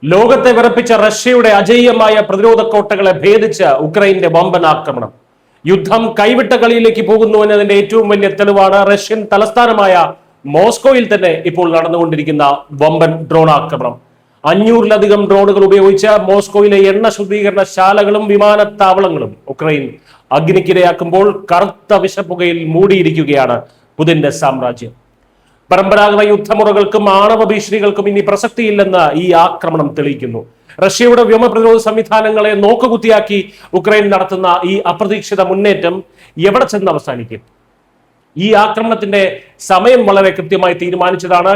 ലോകത്തെ വിറപ്പിച്ച റഷ്യയുടെ അജയ്യമായ പ്രതിരോധ കോട്ടകളെ ഭേദിച്ച് ഉക്രൈന്റെ വമ്പൻ ആക്രമണം. യുദ്ധം കൈവിട്ട കളിയിലേക്ക് പോകുന്നു എന്നതിന്റെ ഏറ്റവും വലിയ തെളിവാണ് റഷ്യൻ തലസ്ഥാനമായ മോസ്കോയിൽ തന്നെ ഇപ്പോൾ നടന്നുകൊണ്ടിരിക്കുന്ന വമ്പൻ ഡ്രോൺ ആക്രമണം. 500-ലധികം ഡ്രോണുകൾ ഉപയോഗിച്ച് മോസ്കോയിലെ എണ്ണ ശുദ്ധീകരണ ശാലകളും വിമാനത്താവളങ്ങളും ഉക്രൈൻ അഗ്നിക്കിരയാക്കുമ്പോൾ കറുത്ത വിഷപ്പുകയിൽ മൂടിയിരിക്കുകയാണ് പുതിന്റെ സാമ്രാജ്യം. പരമ്പരാഗത യുദ്ധമുറകൾക്കും ആണവ ഭീഷണികൾക്കും ഇനി പ്രസക്തിയില്ലെന്ന് ഈ ആക്രമണം തെളിയിക്കുന്നു. റഷ്യയുടെ വ്യോമപ്രതിരോധ സംവിധാനങ്ങളെ നോക്കുകുത്തിയാക്കി ഉക്രൈൻ നടത്തുന്ന ഈ അപ്രതീക്ഷിത മുന്നേറ്റം എവിടെ ചെന്ന് അവസാനിക്കും? ഈ ആക്രമണത്തിന്റെ സമയം വളരെ കൃത്യമായി തീരുമാനിച്ചതാണ്.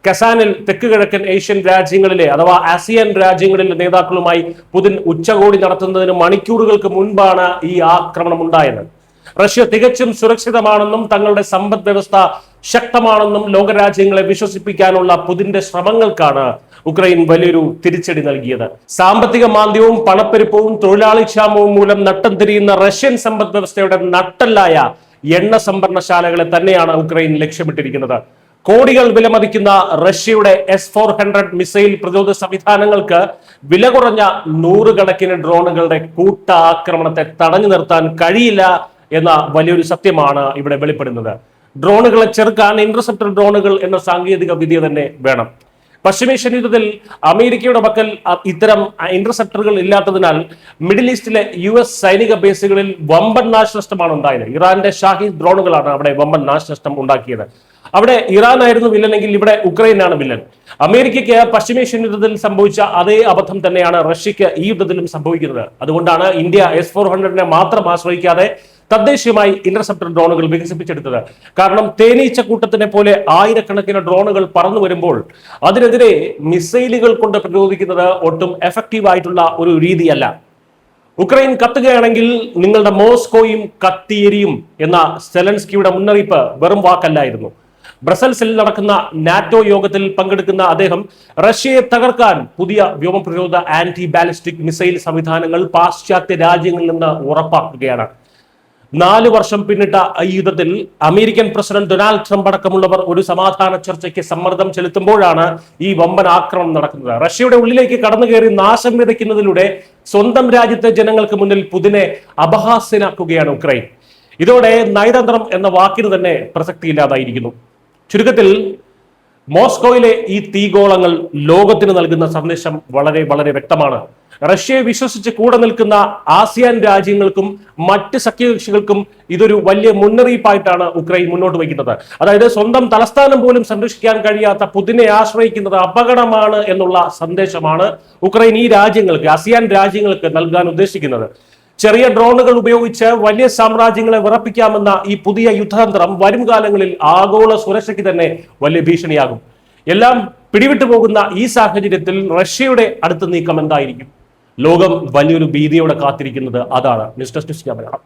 കസാനിൽ തെക്ക് കിഴക്കൻ ഏഷ്യൻ രാജ്യങ്ങളിലെ അഥവാ ആസിയാൻ രാജ്യങ്ങളിലെ നേതാക്കളുമായി പുതിൻ ഉച്ചകോടി നടത്തുന്നതിന് മണിക്കൂറുകൾക്ക് മുൻപാണ് ഈ ആക്രമണം ഉണ്ടായത്. റഷ്യ തികച്ചും സുരക്ഷിതമാണെന്നും തങ്ങളുടെ സമ്പദ് വ്യവസ്ഥ ശക്തമാണെന്നും ലോകരാജ്യങ്ങളെ വിശ്വസിപ്പിക്കാനുള്ള പുതിന്റെ ശ്രമങ്ങൾക്കാണ് ഉക്രൈൻ വലിയൊരു തിരിച്ചടി നൽകിയത്. സാമ്പത്തിക മാന്ദ്യവും പണപ്പെരുപ്പവും തൊഴിലാളി ക്ഷാമവും മൂലം നട്ടം തിരിയുന്ന റഷ്യൻ സമ്പദ് വ്യവസ്ഥയുടെ നട്ടല്ലായ എണ്ണ സംഭരണശാലകളെ തന്നെയാണ് ഉക്രൈൻ ലക്ഷ്യമിട്ടിരിക്കുന്നത്. കോടികൾ വിലമതിക്കുന്ന റഷ്യയുടെ S-400 മിസൈൽ പ്രതിരോധ സംവിധാനങ്ങൾക്ക് വില കുറഞ്ഞ 100 കണക്കിന് ഡ്രോണുകളുടെ കൂട്ട ആക്രമണത്തെ തടഞ്ഞു നിർത്താൻ കഴിയില്ല എന്ന വലിയൊരു സത്യമാണ് ഇവിടെ വെളിപ്പെടുന്നത്. ഡ്രോണുകളെ ചെറുക്കാൻ ഇന്റർസെപ്റ്റർ ഡ്രോണുകൾ എന്ന സാങ്കേതിക വിദ്യ തന്നെ വേണം. പശ്ചിമേഷ്യൻ യുദ്ധത്തിൽ അമേരിക്കയുടെ പക്കൽ ഇത്തരം ഇന്റർസെപ്റ്ററുകൾ ഇല്ലാത്തതിനാൽ മിഡിൽ ഈസ്റ്റിലെ US സൈനിക ബേസുകളിൽ വമ്പൻ നാശനഷ്ടമാണ് ഉണ്ടായത്. ഇറാന്റെ ഷാഹിദ് ഡ്രോണുകളാണ് അവിടെ വമ്പൻ നാശനഷ്ടം ഉണ്ടാക്കിയത്. അവിടെ ഇറാൻ ആയിരുന്നു വില്ലനെങ്കിൽ ഇവിടെ ഉക്രൈനാണ് വില്ലൻ. അമേരിക്കയ്ക്ക് പശ്ചിമേഷ്യൻ യുദ്ധത്തിൽ സംഭവിച്ച അതേ അബദ്ധം തന്നെയാണ് റഷ്യക്ക് ഈ യുദ്ധത്തിലും സംഭവിക്കുന്നത്. അതുകൊണ്ടാണ് ഇന്ത്യ S-400 മാത്രം ആശ്രയിക്കാതെ തദ്ദേശീയമായി ഇന്റർസെപ്റ്റർ ഡ്രോണുകൾ വികസിപ്പിച്ചെടുത്തത്. കാരണം തേനീച്ച കൂട്ടത്തിനെ പോലെ ആയിരക്കണക്കിന് ഡ്രോണുകൾ പറന്നു വരുമ്പോൾ അതിനെതിരെ മിസൈലുകൾ കൊണ്ട് പ്രതിരോധിക്കുന്നത് ഒട്ടും എഫക്റ്റീവ് ആയിട്ടുള്ള ഒരു രീതിയല്ല. ഉക്രൈൻ കത്തുകയാണെങ്കിൽ നിങ്ങളുടെ മോസ്കോയും കത്തിയെരിയും എന്ന സെലൻസ്കിയുടെ മുന്നറിയിപ്പ് വെറും വാക്കല്ലായിരുന്നു. ബ്രസൽസിൽ നടക്കുന്ന നാറ്റോ യോഗത്തിൽ പങ്കെടുക്കുന്ന അദ്ദേഹം റഷ്യയെ തകർക്കാൻ പുതിയ വ്യോമ പ്രതിരോധ ആന്റി ബാലിസ്റ്റിക് മിസൈൽ സംവിധാനങ്ങൾ പാശ്ചാത്യ രാജ്യങ്ങളിൽ നിന്ന് ഉറപ്പാക്കുകയാണ്. 4 വർഷം പിന്നിട്ട ഈ യുദ്ധത്തിൽ അമേരിക്കൻ പ്രസിഡന്റ് ഡൊണാൾഡ് ട്രംപ് അടക്കമുള്ളവർ ഒരു സമാധാന ചർച്ചയ്ക്ക് സമ്മർദ്ദം ചെലുത്തുമ്പോഴാണ് ഈ വമ്പൻ ആക്രമണം നടക്കുന്നത്. റഷ്യയുടെ ഉള്ളിലേക്ക് കടന്നു കയറി നാശം വിതയ്ക്കുന്നതിലൂടെ സ്വന്തം രാജ്യത്തെ ജനങ്ങൾക്ക് മുന്നിൽ പുതിനെ അപഹാസ്യനാക്കുകയാണ് ഉക്രൈൻ. ഇതോടെ നയതന്ത്രം എന്ന വാക്കിന് തന്നെ പ്രസക്തിയില്ലാതായിരിക്കുന്നു. ചുരുക്കത്തിൽ മോസ്കോയിലെ ഈ തീഗോളങ്ങൾ ലോകത്തിന് നൽകുന്ന സന്ദേശം വളരെ വളരെ വ്യക്തമാണ്. റഷ്യയെ വിശ്വസിച്ച് കൂടെ നിൽക്കുന്ന ആസിയാൻ രാജ്യങ്ങൾക്കും മറ്റ് സഖ്യകക്ഷികൾക്കും ഇതൊരു വലിയ മുന്നറിയിപ്പായിട്ടാണ് ഉക്രൈൻ മുന്നോട്ട് വയ്ക്കുന്നത്. അതായത് സ്വന്തം തലസ്ഥാനം പോലും സംരക്ഷിക്കാൻ കഴിയാത്ത പുതിനെ ആശ്രയിക്കുന്നത് അപകടമാണ് എന്നുള്ള സന്ദേശമാണ് ഉക്രൈൻ ഈ രാജ്യങ്ങൾക്ക്, ആസിയാൻ രാജ്യങ്ങൾക്ക് നൽകാൻ ഉദ്ദേശിക്കുന്നത്. ചെറിയ ഡ്രോണുകൾ ഉപയോഗിച്ച് വലിയ സാമ്രാജ്യങ്ങളെ വിറപ്പിക്കാമെന്ന ഈ പുതിയ യുദ്ധതന്ത്രം വരും കാലങ്ങളിൽ ആഗോള സുരക്ഷയ്ക്ക് തന്നെ വലിയ ഭീഷണിയാകും. എല്ലാം പിടിവിട്ടു പോകുന്ന ഈ സാഹചര്യത്തിൽ റഷ്യയുടെ അടുത്ത നീക്കം എന്തായിരിക്കും? ലോകം വലിയൊരു ഭീതിയോടെ കാത്തിരിക്കുന്നത് അതാണ്. News desk Malayalam.